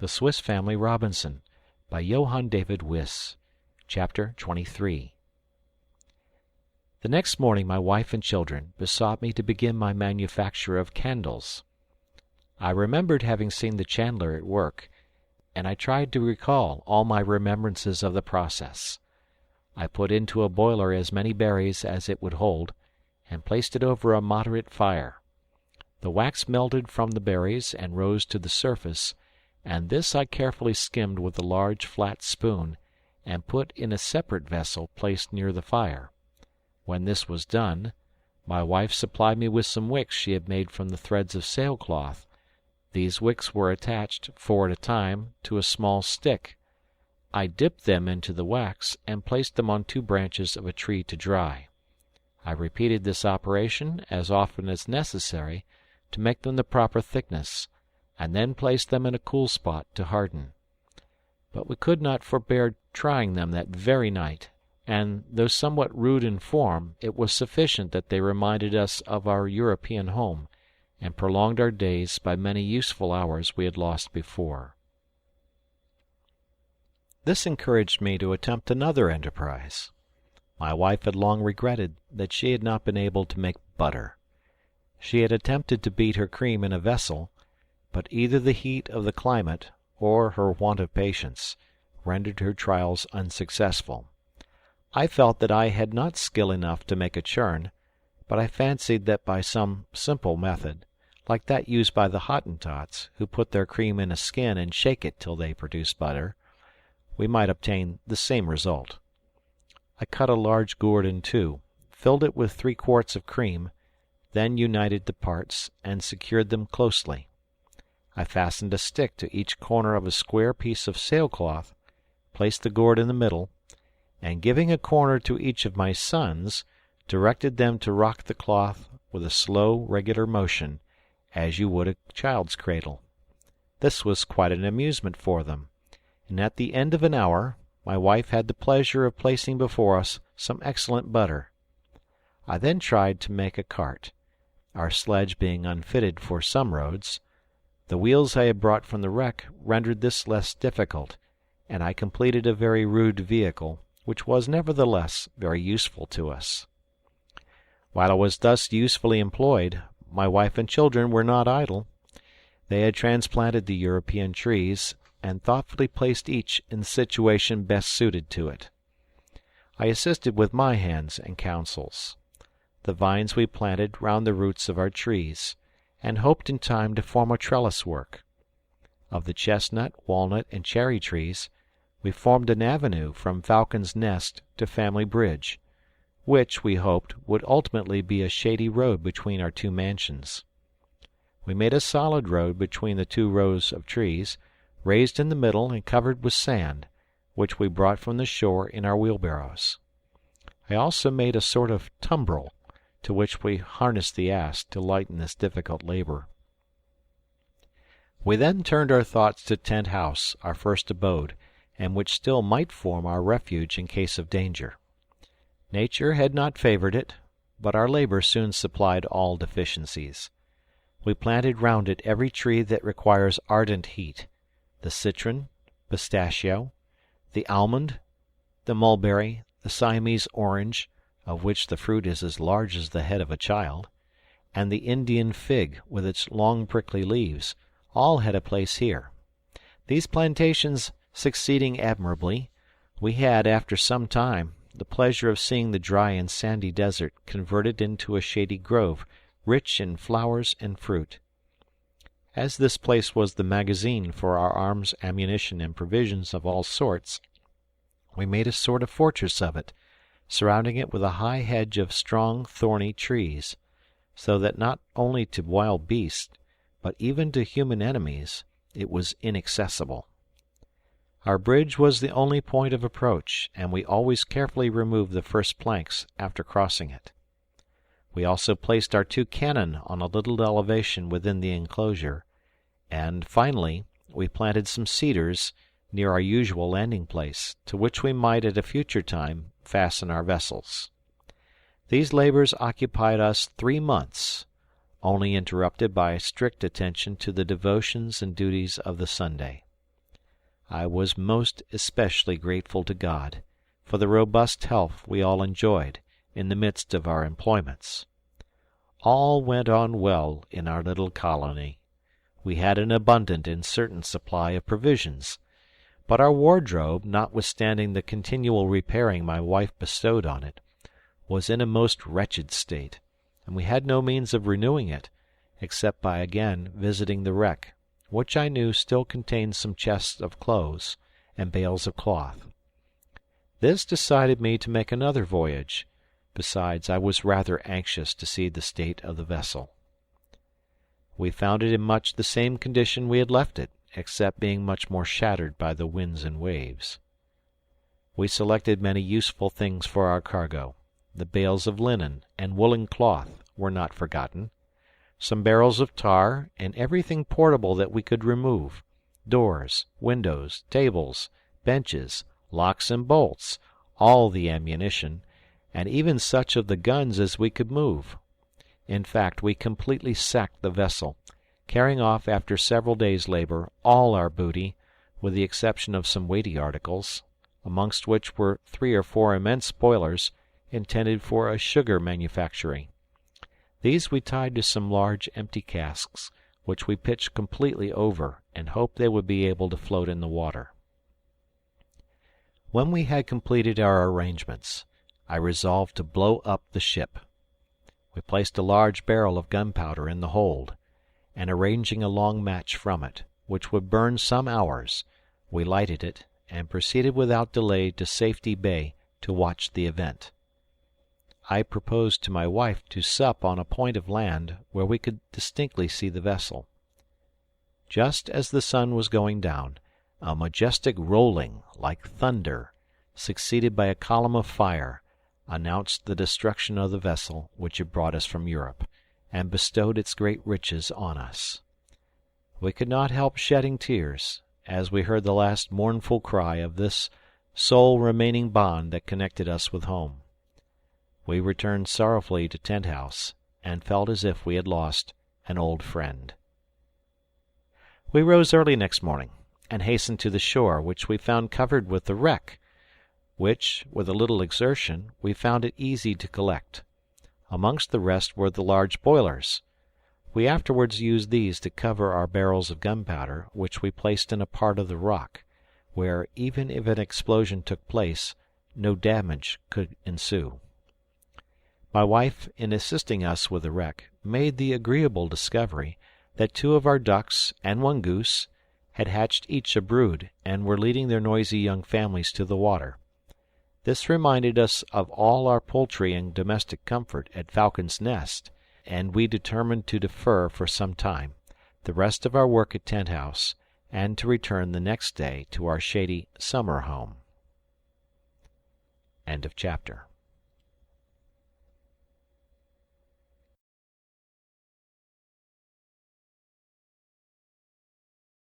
The Swiss Family Robinson, by Johann David Wyss. Chapter 23. The next morning my wife and children besought me to begin my manufacture of candles. I remembered having seen the chandler at work, and I tried to recall all my remembrances of the process. I put into a boiler as many berries as it would hold, and placed it over a moderate fire. The wax melted from the berries and rose to the surface, and this I carefully skimmed with a large flat spoon, and put in a separate vessel placed near the fire. When this was done, my wife supplied me with some wicks she had made from the threads of sailcloth. These wicks were attached, 4 at a time, to a small stick. I dipped them into the wax, and placed them on 2 branches of a tree to dry. I repeated this operation as often as necessary to make them the proper thickness, and then placed them in a cool spot to harden. But we could not forbear trying them that very night, and though somewhat rude in form, it was sufficient that they reminded us of our European home, and prolonged our days by many useful hours we had lost before. This encouraged me to attempt another enterprise. My wife had long regretted that she had not been able to make butter. She had attempted to beat her cream in a vessel, but either the heat of the climate or her want of patience rendered her trials unsuccessful. I felt that I had not skill enough to make a churn, but I fancied that by some simple method, like that used by the Hottentots, who put their cream in a skin and shake it till they produce butter, we might obtain the same result. I cut a large gourd in 2, filled it with 3 quarts of cream, then united the parts and secured them closely. I fastened a stick to each corner of a square piece of sailcloth, placed the gourd in the middle, and giving a corner to each of my sons, directed them to rock the cloth with a slow, regular motion, as you would a child's cradle. This was quite an amusement for them, and at the end of an hour my wife had the pleasure of placing before us some excellent butter. I then tried to make a cart, our sledge being unfitted for some roads. The wheels I had brought from the wreck rendered this less difficult, and I completed a very rude vehicle, which was nevertheless very useful to us. While I was thus usefully employed, my wife and children were not idle. They had transplanted the European trees, and thoughtfully placed each in the situation best suited to it. I assisted with my hands and counsels. The vines we planted round the roots of our trees, and hoped in time to form a trellis work. Of the chestnut, walnut, and cherry trees, we formed an avenue from Falcon's Nest to Family Bridge, which, we hoped, would ultimately be a shady road between our 2 mansions. We made a solid road between the 2 rows of trees, raised in the middle and covered with sand, which we brought from the shore in our wheelbarrows. I also made a sort of tumbrel, to which we harnessed the ass to lighten this difficult labor. We then turned our thoughts to Tent House, our first abode, and which still might form our refuge in case of danger. Nature had not favored it, but our labor soon supplied all deficiencies. We planted round it every tree that requires ardent heat, the citron, pistachio, the almond, the mulberry, the Siamese orange, of which the fruit is as large as the head of a child, and the Indian fig with its long prickly leaves, all had a place here. These plantations succeeding admirably, we had, after some time, the pleasure of seeing the dry and sandy desert converted into a shady grove, rich in flowers and fruit. As this place was the magazine for our arms, ammunition, and provisions of all sorts, we made a sort of fortress of it, surrounding it with a high hedge of strong, thorny trees, so that not only to wild beasts, but even to human enemies, it was inaccessible. Our bridge was the only point of approach, and we always carefully removed the first planks after crossing it. We also placed our 2 cannon on a little elevation within the enclosure, and, finally, we planted some cedars near our usual landing place, to which we might at a future time fasten our vessels. These labors occupied us 3 months, only interrupted by strict attention to the devotions and duties of the Sunday. I was most especially grateful to God for the robust health we all enjoyed in the midst of our employments. All went on well in our little colony. We had an abundant and certain supply of provisions, but our wardrobe, notwithstanding the continual repairing my wife bestowed on it, was in a most wretched state, and we had no means of renewing it, except by again visiting the wreck, which I knew still contained some chests of clothes and bales of cloth. This decided me to make another voyage. Besides, I was rather anxious to see the state of the vessel. We found it in much the same condition we had left it, except being much more shattered by the winds and waves. We selected many useful things for our cargo. The bales of linen and woolen cloth were not forgotten, some barrels of tar, and everything portable that we could remove, doors, windows, tables, benches, locks and bolts, all the ammunition, and even such of the guns as we could move. In fact, we completely sacked the vessel, carrying off after several days' labor all our booty, with the exception of some weighty articles, amongst which were 3 or 4 immense boilers intended for a sugar manufactory. These we tied to some large empty casks, which we pitched completely over, and hoped they would be able to float in the water. When we had completed our arrangements, I resolved to blow up the ship. We placed a large barrel of gunpowder in the hold, and arranging a long match from it, which would burn some hours, we lighted it, and proceeded without delay to Safety Bay to watch the event. I proposed to my wife to sup on a point of land where we could distinctly see the vessel. Just as the sun was going down, a majestic rolling, like thunder, succeeded by a column of fire, announced the destruction of the vessel which had brought us from Europe, and bestowed its great riches on us. We could not help shedding tears, as we heard the last mournful cry of this sole remaining bond that connected us with home. We returned sorrowfully to Tent House, and felt as if we had lost an old friend. We rose early next morning, and hastened to the shore, which we found covered with the wreck, which, with a little exertion, we found it easy to collect. Amongst the rest were the large boilers. We afterwards used these to cover our barrels of gunpowder, which we placed in a part of the rock, where, even if an explosion took place, no damage could ensue. My wife, in assisting us with the wreck, made the agreeable discovery that 2 of our ducks and 1 goose had hatched each a brood, and were leading their noisy young families to the water. This reminded us of all our poultry and domestic comfort at Falcon's Nest, and we determined to defer for some time the rest of our work at Tent House, and to return the next day to our shady summer home. End of chapter.